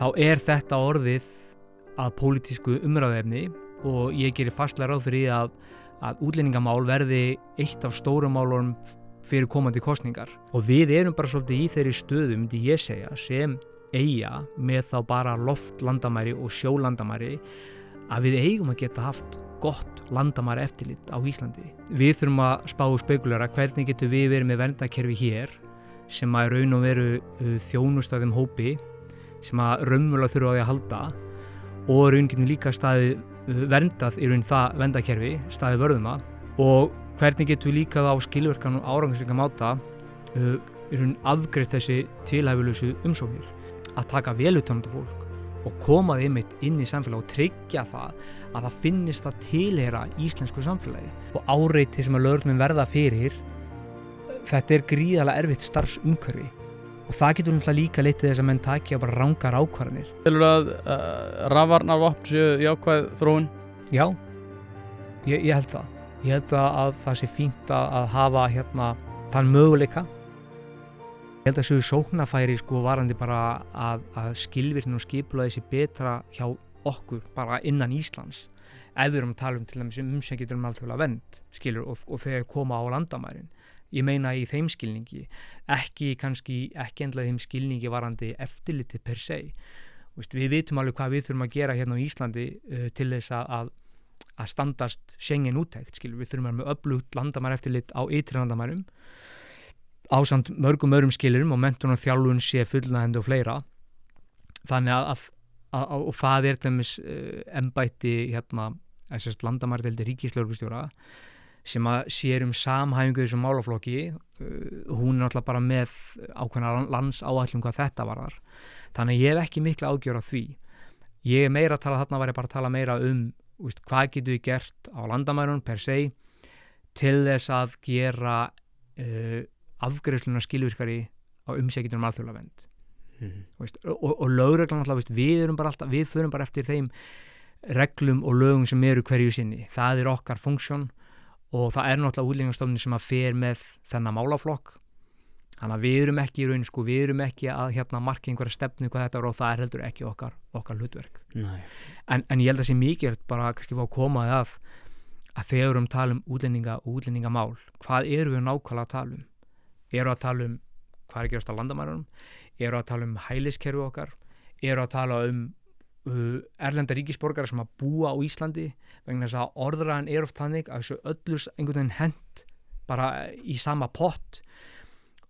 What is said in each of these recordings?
þá þetta orðið að pólitísku umræðuefni og ég gerir fastlega ráð fyrir að útlendingamál verði eitt af stórum málunum fyrir komandi kosningar. Og við erum bara svolítið í þeirri stöðu, myndi ég segja, sem eyja með þá bara loftlandamæri og sjólandamæri að við eigum að geta haft gott landamæri eftirlit á Íslandi. Við þurfum að spá og spekulera hvernig getum við verið með verndarkerfi hér sem að raun og veru þjónusta þeim hópi sem að raunverulega þurfa á því að halda og raun getum líka staðið verndað í raun það verndarkerfi, staðið vörðuma og hvernig getum við líka á skilvirkan og árangursríkan máta í raun afgreitt þessi tilhæfulausu umsóknir að taka vel utan um þetta fólk og koma því einmitt inn í samfélag og tryggja það að það finnist að tilheyra íslensku samfélagi og áreiti sem að lögreglumenn verða fyrir þetta gríðarlega erfitt starfsumhverfi og það getur náttúrulega líka leitt til þess að menn taki bara rangar ákvarðanir. Telurðu að rafvarnarvopn séu jákvæð þróun? Já, ég held það. Ég held að það sé fínt að hafa þann möguleika. Ég held að séu sóknarfæri varandi bara að skilvirkni og skipulagið sé betra hjá okkur bara innan Íslands. Ef við erum að tala til dæmis umsækjendur alþjóðlega vernd, og þegar koma á landamærin. Ég meina í þeim skilningi, ekki endilega þeim skilningi varandi eftirliti per se. Við vitum alveg hvað við þurfum að gera hérna á Íslandi til þess að standast Schengen úttekt. Við þurfum að vera með öflugt landamæraeftirlit á ytri landamærum ásamt mörgum öðrum skilyrðum og menntun og þjálfun sé fullnægjandi og fleira. Þannig og það dæmis embætti landamæradeildir ríkislögreglustjóra sem að sér samhæfingu þessum málaflokki, hún náttúrulega bara með ákveðna landsáætlun hvað þetta varðar. Þannig ég hef ekki mikla ágjör af því. Ég meira að tala þarna var ég bara að tala meira hvað getum við gert á landamærunum per se til þess að gera afgreiðsluna skilvirkari á umsækjendum alþjóðlega vernd. Og lögreglan náttúrulega, við förum bara eftir þeim reglum og lögum sem eru hverju sinni. Það okkar funksjón og það náttúrulega Útlendingastofnun sem að fer með þennan málaflokk. Þannig að við erum ekki í raun, við erum ekki að marka einhverja stefnu hvað þetta og það heldur ekki okkar hlutverk. En ég held að sé mikilvægt bara kannski fá að koma að þegar við erum að tala um útlendinga og útlendingamál, hvað erum við nákvæmlega að tala um? Erum við að tala um hvað að gerast á landamærunum? Erum við að tala um hæliskerfi okkar? Erum við að tala um erlenda ríkisborgara sem að búa á Íslandi vegna þess að orðræðan oft þannig að þessu öllu einhvern veginn hent bara í sama pott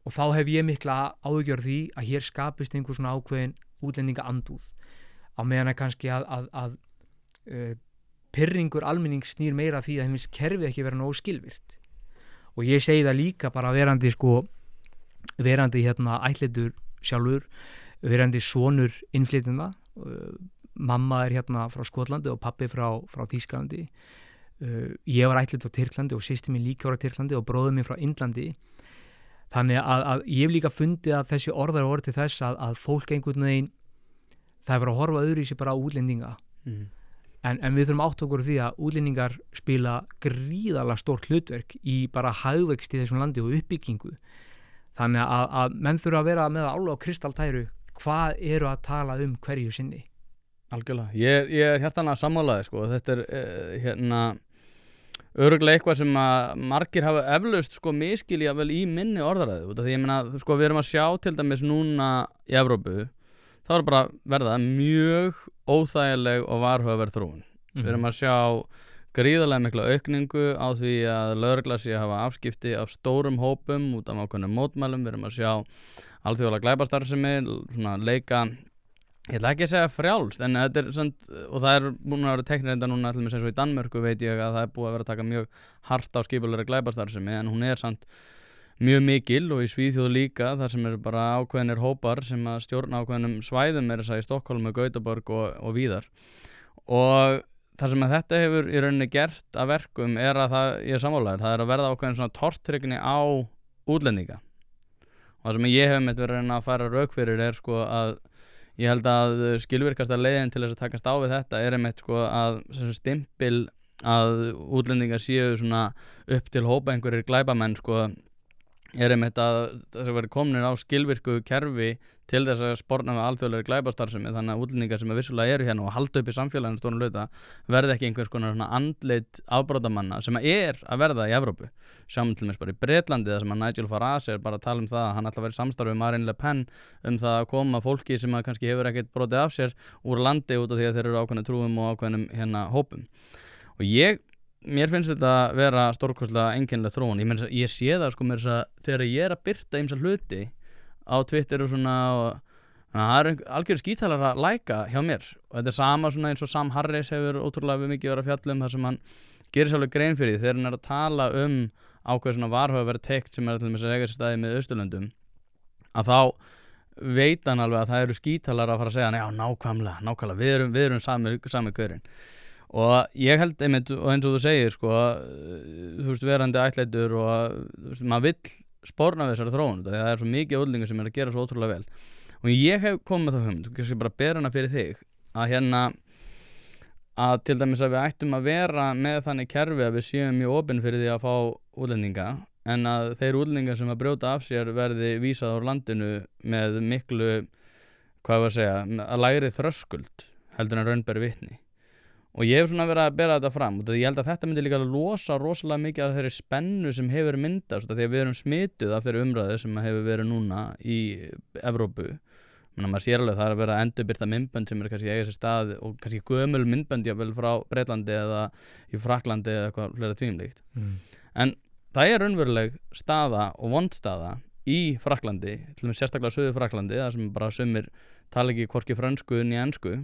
og þá hef ég mikla áhyggjur því að hér skapist einhver svona ákveðin útlendinga andúð á meðan að kannski að pirringur almennings snýr meira því að þeim finnst kerfið ekki vera nógu skilvirkt og ég segi það líka bara verandi ættleiddur sjálfur, verandi sonur innflytjenda. Mamma frá Skotlandi og pabbi frá Þýskalandi. Ég var ættleidd frá Tyrklandi og systir mín líka frá Tyrklandi og bróðir mín frá Indlandi. Þannig að ég hef líka fundið að þessi orðar voru til þess að fólk einhvern veginn það verið að horfa öðru í sig bara á útlendinga. En við þurfum átt okkur því að útlendingar spila gríðarlega stórt hlutverk í bara hagvexti í þessum landi og uppbyggingu. Þannig að menn þurfa að vera með alveg á kristaltæru hvað eru að tala um hverju sinni. Algjörlega. Ég hjartanlega sammálaði þetta örugglega eitthvað sem að margir hafa eflaust miskilja vel í minni orðaræðu út af því ég meina við erum að sjá til dæmis núna í Evrópu þá bara verða mjög óþægileg og varhugaverð þróun. Við erum að sjá gríðarlega mikla aukningu á því að lögregla sé að hafa afskipti af stórum hópum út af ákveðnum mótmælum. Við erum að sjá alþjóðlega glæpastarfsemi leika, ég ætla ekki að segja frjálst en þetta og það búin að vera teknir núna til eins og í Danmörku veit ég að það búið að vera að taka mjög hart á skipulegri glæpastarfsemi en hún samt mjög mikil og í Svíþjóð líka þar sem eru bara ákveðnir hópar sem að stjórna ákveðnum svæðum þess að í Stokkhólmi, Gautaborg og víðar og þar sem að þetta hefur í rauninni gert að verkum að það, ég sammálaður, það að verða ákveðin svona tortryggni á útlendinga og það sem ég hef verið að reyna að færa rök fyrir að ég held að skilvirkasta leiðin til þess að takast á við þetta einmitt að stimpil að útlendingar séu svona upp til hópa einhverjir glæpamenn einmitt að það verði komin á skilvirku kerfi til þess að sporna með alþjóðlegri glæpastarfsemi, þannig að útlendingar sem vissulega eru hérna og halda upp í samfélaginu stórum hluta verði ekki einhvers konar andlit afbrotamanna sem að verða í Evrópu. Sjáum til mér bara í Bretlandi þar sem að Nigel Farage bara að tala um það að hann ætla að vera í samstarfi með Marine Le Pen það að koma fólki sem að kannski hefur ekkert brotið af sér úr landi út af því að þeir eru ákveðnum trúum og ákveðnum hópum. Og mér finnst þetta vera stórkostlega einkennileg þróun. Ég sé það sko þegar ég er að birta ýmsa hluti á Twitter og svona og það algjör skítalar að læka hjá mér og þetta sama svona eins og Sam Harris hefur ótrúlega mikið verið að fjalla þar sem hann gerir sér alveg grein fyrir þegar hann er að tala ákveð svona varhugaverð tekt sem til dæmis að eiga sér staði með Austurlöndum að þá veit hann alveg að það eru skítalar að fara að segja já nákvæmlega, við erum sami gaurinn. Og ég held einmitt, og eins og þú segir sko, þú veist, verandi ættleitur og maður vill sporna við þessari þróun, það er svo mikið útlendingar sem er að gera svo ótrúlega vel. Og ég hef komið með þá hugmynd, þú kannski bara bera hana fyrir þig, að til dæmis að við ættum að vera með þannig kerfi að við séum mjög opin fyrir því að fá útlendinga, en að þeir útlendingar sem að brjóta af sér verði vísað úr landinu með miklu, að lægri þröskuld heldur en raun ber vitni. Og ég hef svona verið að bera þetta fram og ég held að þetta myndi líka losa rosalega mikið af þeirri spennu sem hefur myndast því að við erum smituð af þeirri umræðu sem hefur verið núna í Evrópu. Maður sér alveg það er að vera að endurbirta myndbönd sem er kannski eiga sér stað og kannski gömul myndbönd jáfnvel frá Bretlandi eða í Frakklandi eða eitthvað fleira tvímlíkt. En það er raunveruleg staða og vond staða í Frakklandi, til og með sérstaklega Suður Frakklandi, þar sem bara sumir tala ekki hvorki frönsku né ensku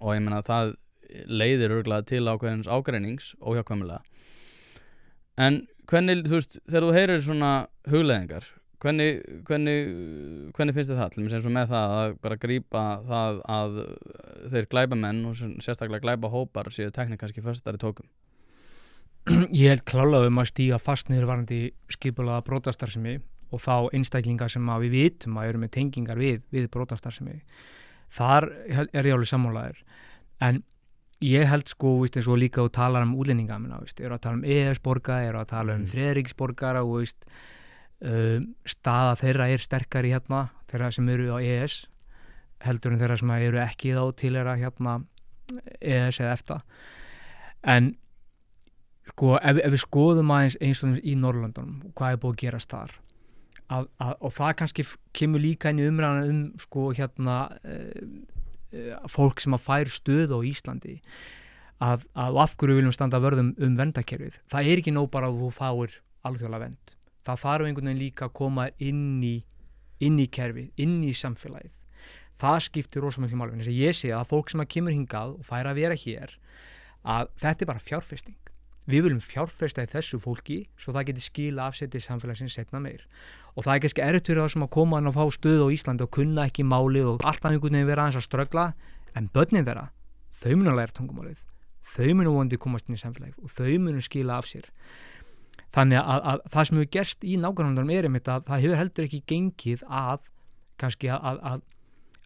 og ég meina það leiðir örugglega til ákveðins ágreinings óhjákvæmilega. En hvernig, þú veist, þegar þú heyrir svona hugleiðingar, hvernig finnst þið það? Til dæmis eins og með það að bara grípa það að þeir glæpamenn og sérstaklega glæpahópar séu teknir kannski föstar í tókum. Ég held klálega að stíga fast niður varandi skipulagða brotastarfsemi og þá einstaklingar sem að við vitum að eru með tengingar við brotastarfsemi. Þar er ég alveg sammálaður. En ég held sko, veist, eins og líka og talar útlendinga, eru að tala EES-borga, eru að tala þriðríkisborgara og veist, staða þeirra er sterkari þeirra sem eru á EES heldur en þeirra sem eru ekki þá tilheyra EES eða EFTA. En sko, ef við skoðum aðeins eins og í Norðurlöndunum og hvað er búið að gerast þar og það kannski kemur líka inn í umræðuna sko fólk sem að fær stöðu á Íslandi að af hverju viljum standa vörð verndarkerfið. Það er ekki nóg bara að þú fáir alþjóðlega vernd. Það þarf einhvern veginn líka að koma inn í kerfið, inn í samfélagið. Það skiptir rosa miklu máli. Þess að ég sé að fólk sem að kemur hingað og fær að vera hér, að þetta er bara fjárfesting. Við viljum fjárfesta í þessu fólki svo það geti skila afsetið samfélagsins setna meir. Og það er kannski erfitt fyrir það sem að koma að fá stöðu á Íslandi og kunna ekki málið og alltaf einhvern veginn vera aðeins að ströggla, en börnin þeirra, þau munu að læra tungumálið, þau munu vonandi komast inn í samfélagið og þau munu skila af sér. Þannig að það sem hefur gerst í nágrannalöndunum er einmitt að það hefur heldur ekki gengið að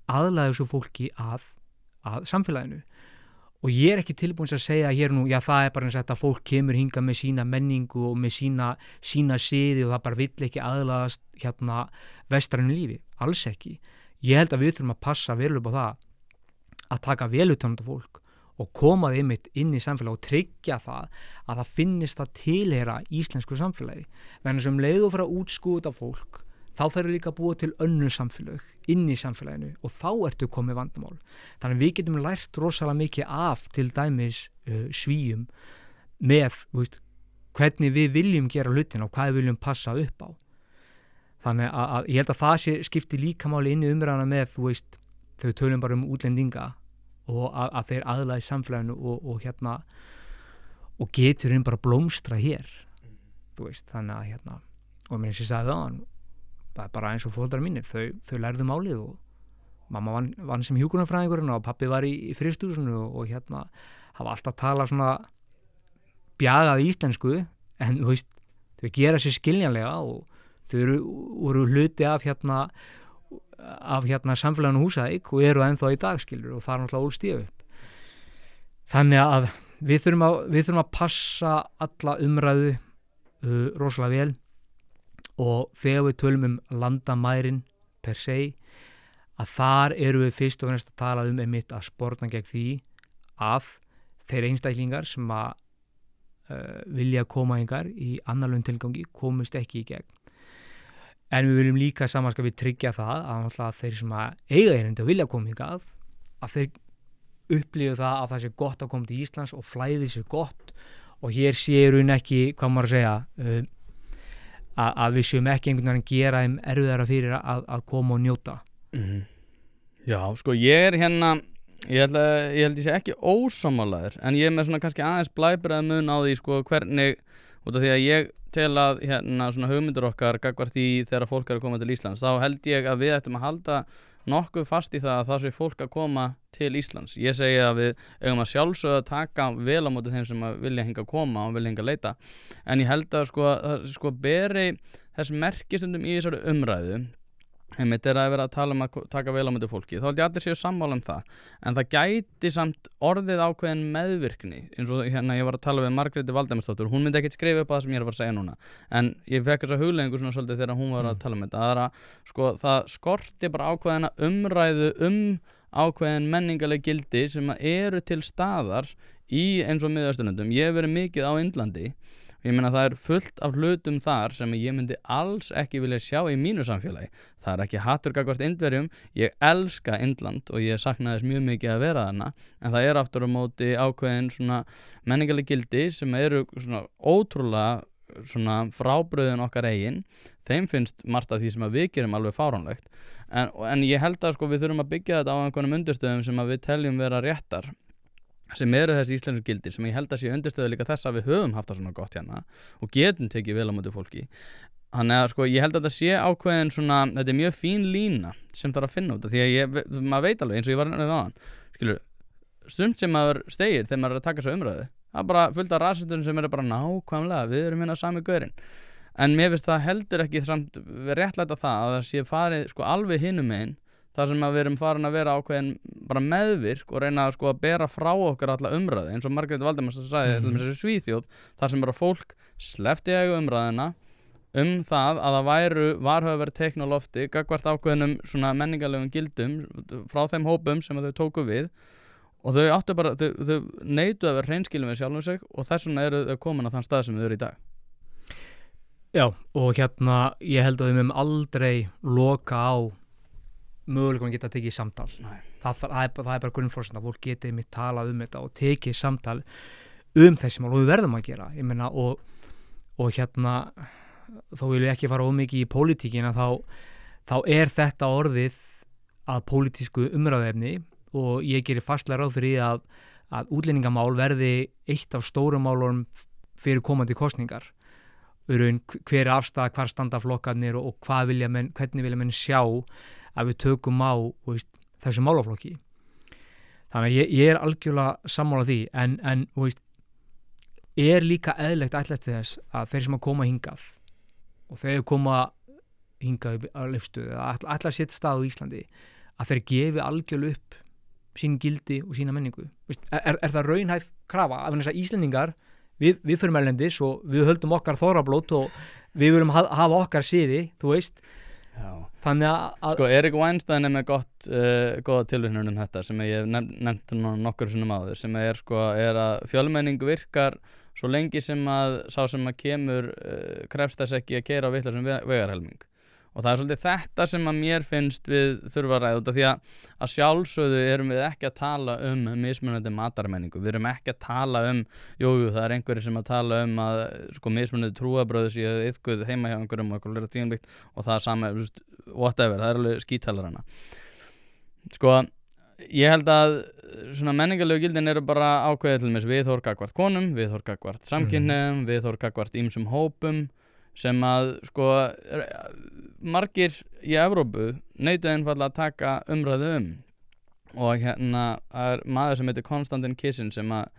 aðlaga þessu fólki að samfélaginu. Og ég er ekki tilbúin að segja hér nú, já það er bara eins og þetta fólk kemur hingað með sína menningu og með sína siði og það bara vill ekki aðlagast vestrænu lífi. Alls ekki. Ég held að við þurfum að passa vel upp á það að taka vel utan um þetta fólk og koma þeim inn í samfélag og tryggja það að það finnist að tilheyra íslensku samfélagi. Vegna sem leið og fara að útskúfa þetta fólk, þá ferur líka að búa til önnur samfélag inn í samfélaginu og þá ertu komið vandamál. Þannig við getum lært rosalega mikið af til dæmis Svíum með hvernig við viljum gera hlutina og hvað við viljum passa upp á. Þannig að ég held að það skiptir líka máli inn í umræðuna með þau tölum bara útlendinga og að þeir aðlaga í samfélaginu og getur bara blómstra hér. Þannig að og mér sé sagði það bara eins og foreldrar mínir, þau lærðu málið og mamma vann sem hjúkrunarfræðingur og pabbi var í frystihúsinu og hafa alltaf talað svona bjagað íslensku en þau gera sér skiljanlega og þau voru hluti af samfélaginu Húsavík og eru ennþá í dag skilur og það er náttúrulega ólst ég upp. Þannig að við þurfum að passa alla umræðu rosalega vel og þegar við tölum landamærin per se, að þar eru við fyrst og fremst að tala einmitt að sporna gegn því að þeir einstaklingar sem að vilja koma hingar í annarlegum tilgangi komist ekki í gegn. En við viljum líka samanskapið tryggja það að þeir sem að eiga erindi og vilja koma hingað, að þeir upplifu það að það sé gott að koma til Íslands og flæði sér gott og hér séu hún ekki, hvað maður að segja, að við séum ekki einhvern veginn gera þeim erfiðara fyrir að koma og njóta. Já, sko ég hérna, ég held ég sé ekki ósammálaður, en ég með svona kannski aðeins blæbrigða mun á því sko hvernig, út af því að ég tel að hérna svona hugmyndir okkar gagnvart því þegar fólk er að koma til Íslands, þá held ég að við ættum að halda nokkuð fast í það að það sé fólk að koma til Íslands. Ég segi að við eigum að sjálfsögðu að taka vel á móti þeim sem að vilja hingað koma og vilja hingað leita, en ég held að sko beri þess merkistundum í þessari umræðu einmitt er að vera að tala að taka vel á móti fólki, þá held ég allir séu sammála það, en það gæti samt orðið ákveðin meðvirkni, eins og hérna ég var að tala við Margréti Valdimarsdóttur, hún myndi ekkert skrifa upp það sem ég er að fara að segja núna, en ég fekk þessa hugleiðingu svona svolítið þegar hún var að tala þetta, sko það skorti bara ákveðina umræðu ákveðin menningaleg gildi sem eru til staðar í eins og Miðausturlöndum. Ég hef verið mikið á Indlandi. Ég meina það fullt af hlutum þar sem ég myndi alls ekki vilja sjá í mínu samfélagi. Það ekki hatur gagnvart Indverjum, ég elska Indland og ég sakna þess mjög mikið að vera þarna, en það aftur á móti ákveðin svona menningaleg gildi sem eru svona ótrúlega svona frábröðin okkar eigin. Þeim finnst margt af því sem að við gerum alveg fáránlegt, en ég held að sko við þurfum að byggja þetta á einhvernum undirstöðum sem að við teljum vera réttar, sem eru þessi íslensku gildir, sem ég held að sé undirstöðu líka þess að við höfum haft það svona gott hérna og getum tekið vel á móti fólki. Þannig að sko ég held að þetta sé ákveðin svona, þetta er mjög fín lína sem þarf að finna út af því að maður veit alveg eins og ég var nefnið aðan, skilur, stund sem maður stegir þegar maður er að taka þessu umræðu, það er bara fullt af rasistum sem eru bara nákvæmlega, við erum hérna sami gaurinn, en mér finnst það heldur ekki samt réttlæta það að það sé farið sko alveg hinum megin, þar sem að við erum farin að vera ákveðin bara meðvirk og reyna sko að bera frá okkur alla umræðu, eins og Margréti Valdimarsdóttir sagði til þessu Svíþjóð, þar sem bara fólk sleppti eiga umræðuna það að það varhugaverð teikn á lofti gagnvart ákveðinum svona menningarlegum gildum frá þeim hópum sem þau tóku við, og þau áttu bara, þau neituðu að vera hreinskilin við sjálfum sig og þess vegna eru þau komin á þann stað sem þau eru í dag. Já, og hérna ég held að við mögum aldrei loka á möguleikum að geta tekið samtal. Það er bara grunnforsenda að fólk geti mitt talað þetta og tekið samtal þessi mál og við verðum að gera. Ég meina og hérna þó vil ég ekki fara of mikið í pólitíkina þá er þetta orðið að pólitísku umræðuefni og ég gerir fastlega ráð fyrir að útlendingamál verði eitt af stórum málunum fyrir komandi kosningar. Hver afstaða, hvar standa flokkarnir og hvernig vilja menn sjá að við tökum á þessu málaflokki. Þannig að ég er algjörlega sammála því, en er líka eðlilegt ætlast þess að þeir sem að koma hingað og þeir koma hingað á Leifsstöð eða ætla að setja stað á Íslandi, að þeir gefi algjörlega upp sín gildi og sína menningu. Er það raunhæf krafa? Af þess að Íslendingar, við förum erlendis og við höldum okkar þorrablót og við viljum hafa okkar siði, þú veist. Já. Þannig að sko Erik Weinstein er með góða tilvitnun þetta sem ég nefnt nokkur sinnum áður, sem er að fjölmenning virkar svo lengi sem að sá sem að kemur krefst þess ekki að keyra á vitlausum vegarhelming, og það er svolítið þetta sem að mér finnst við þurfa að ræða út af því að sjálfsögðu erum við ekki að tala mismunandi matarmenningu, við erum ekki að tala jú, það er einhverjir sem að tala að sko mismunandi trúarbrögð séu iðkuð heima hjá einhverjum og eitthvað tímvíkt og það er sama, whatever, það er alveg skítalar hana. Sko, ég held að svona menningarlegu gildin eru bara ákveðið til dæmis viðhorf gagnvart konum, viðhorf gagnvart samkynhneigðum, viðhorf gagnvart ýmsum hópum sem að sko margir í Evrópu neituðu einfaldlega að taka umræðu og hérna er maður sem heitir Konstantin Kissin sem að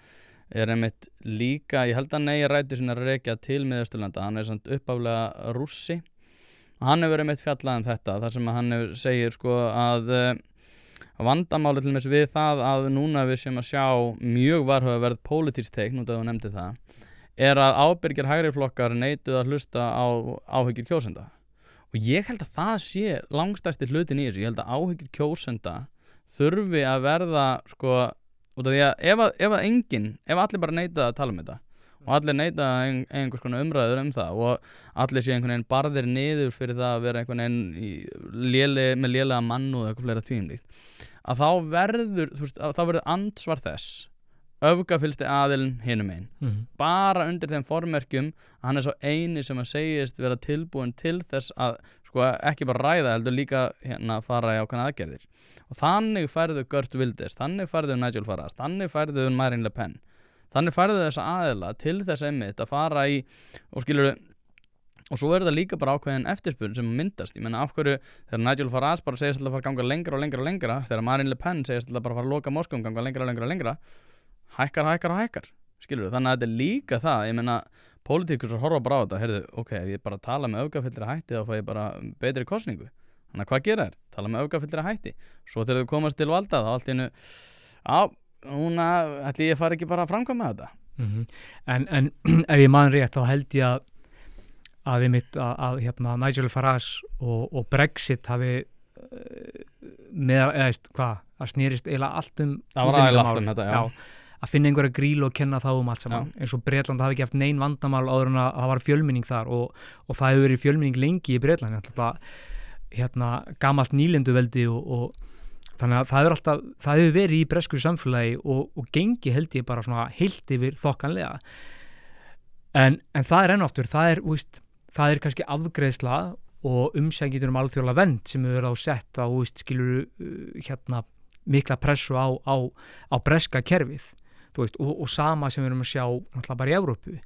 er einmitt líka, ég held að nei rætur sinna að rekja til Miðausturlanda, hann er samt uppáflega Rússi og hann hefur einmitt fjallað þetta, þar sem að hann segir sko að vandamáli til dæmis við það að núna við séum að sjá mjög varhugaverð pólitísk teikn, út af þú nefndi það, er að ábyrgir hægri flokkar neituð að hlusta á áhyggjur kjósenda og ég held að það sé langstærsti hlutin í þessu, ég held að áhyggjur kjósenda þurfi að verða sko, út af því að ef allir bara neita að tala um þetta og allir neita einhvers konar umræður það og allir sé einhvern veginn barðir niður fyrir það að vera einhvern veginn með lélega mann og eitthvað fleira tvíumlíkt að þá verður andsvar þess öfgafyllsti aðilinn hinum einn bara undir þeim formerkjum að hann er svo eini sem að segist vera tilbúin til þess að sko ekki bara ræða heldur líka fara í ákveðnar aðgerðir og þannig færðu Geert Wilders, þannig færðu Nigel Farage, þannig færðu Marine Le Pen, þannig færðu þessa aðila til þess einmitt að fara í og skilurðu og svo það líka bara ákveðin eftirspurn sem myndast, ég meina af hverju þegar Nigel Farage bara segist alltaf að fara að ganga lengra og lengra og lengra þegar Marine Le Pen segist alltaf bara að fara að loka Moskvu ganga lengra og lengra og lengra hækkar skilur þannig að þetta er líka það ég meina pólitíkur sem horfa bara á þetta heyrðu, ok, ef ég bara tala með öfgafyllri hætti þá fæ ég bara betri kosningu þannig að hvað gera þér? Tala með öfgafyllri hætti svo þegar þau komast til valda þá allt í einu núna ætli ég fari ekki bara að framkvæma þetta en ef ég man rétt þá held ég að Nigel Farage og Brexit hafi það snýrist eiginlega allt það var eiginlega allt þetta, já að finna einhverja grílu og kenna þá allt saman eins og Bretland hafi ekki haft nein vandamál áður en að það var fjölmenning þar og það hefur verið fjölmenning lengi í Bretland gamalt nýlenduveldi og þannig að það hefur verið í bresku samfélagi og gengi held ég bara svona heilt yfir þokkanlega en það er enn aftur það er kannski afgreiðsla og umsækjendur alþjóðlega vernd sem hefur verið á sett á skilur mikla pressu á breska kerfið og sama sem við erum að sjá náttúrulega bara í Evrópu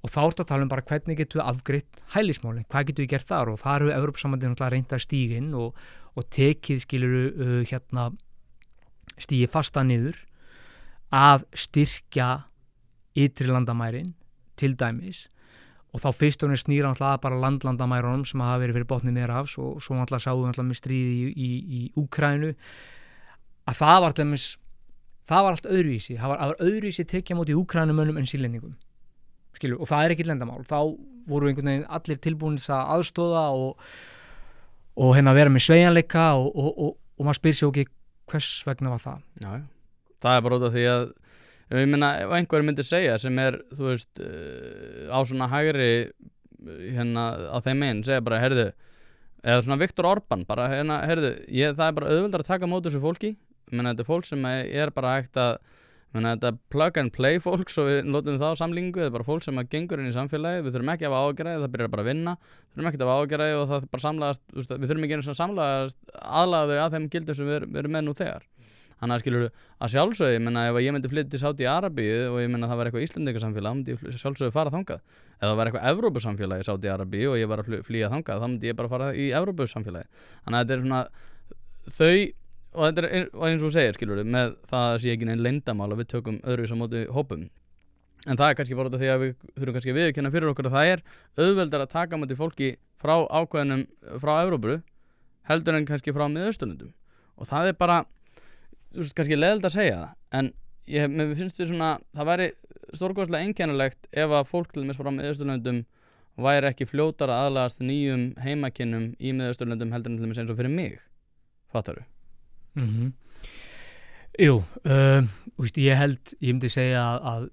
og þá ertu að tala bara hvernig getum við afgreitt hælismálin, hvað getum við gert þar og þar hefur Evrópusambandið náttúrulega reynt að stíga inn og tekið skiluru stígi fasta niður að styrkja ytri landamærin til dæmis og þá fyrst og snýra náttúrulega bara landlandamærunum sem hafa verið fyrir botni Miðjarðarhafs og svo náttúrulega sáum við náttúrulega með stríði í Úkraínu að það var allt öðruvísi það var öðruvísi tekja móti Úkrænumönnum en Sýrlendingum skilur, og það er ekki lendamál þá voru einhvern veginn allir tilbúin að aðstoða og vera með sveigjanleika og maður spyr sér ekki hvers vegna var það Já, það er bara út af því að ég meina, ef einhver myndi segja sem þú veist á svona hægri á þeim einn, segja bara, heyrðu eða svona Viktor Orbán, bara heyrðu það er bara auðveldar að taka móti þessu fólki ég meina, þetta er fólk sem er bara hægt að þetta er plug and play fólk svo við notum þá samlíkingu, þetta er bara fólk sem gengur inn í samfélagi, við þurfum ekki að hafa ágjörði það byrjar bara að vinna, við þurfum ekki að hafa ágjörði og það bara samlaðast, við þurfum ekki að samlaðast aðlaðu að þeim gildum sem við erum með nú þegar þannig að skilur að sjálfsögðu, ég meina ef ég myndi flytja til Sádi-Arabíu og ég meina það var eitthvað Íslendingasamfélag, þá myndi ég sjálfsögðu fara þangað ef það var eitthvað Evrópusamfélag í Sádi-Arabíu og ég var að flýja þangað, þá myndi ég bara fara í Evrópusamfélagi þannig að þetta er svona og þetta er eins og þú segir skilur með það sé ekki neinn leyndamál að við tökum öðruvís á móti hópum en það er kannski bara því að við þurfum kannski að viðurkenna fyrir okkur að það er auðveldar að taka móti fólki frá ákveðnum frá Evrópu heldur en kannski frá Miðausturlöndum og það er bara kannski leiðilegt að segja það en mér finnst því svona það væri stórkostlega einkennilegt ef að fólk til dæmis frá Miðausturlöndum væri ekki fljótara að aðlagast nýjum heimakynnum í Miðausturlöndum heldur en til dæmis eins og fyrir mig fattaru Jú, ég myndi segja að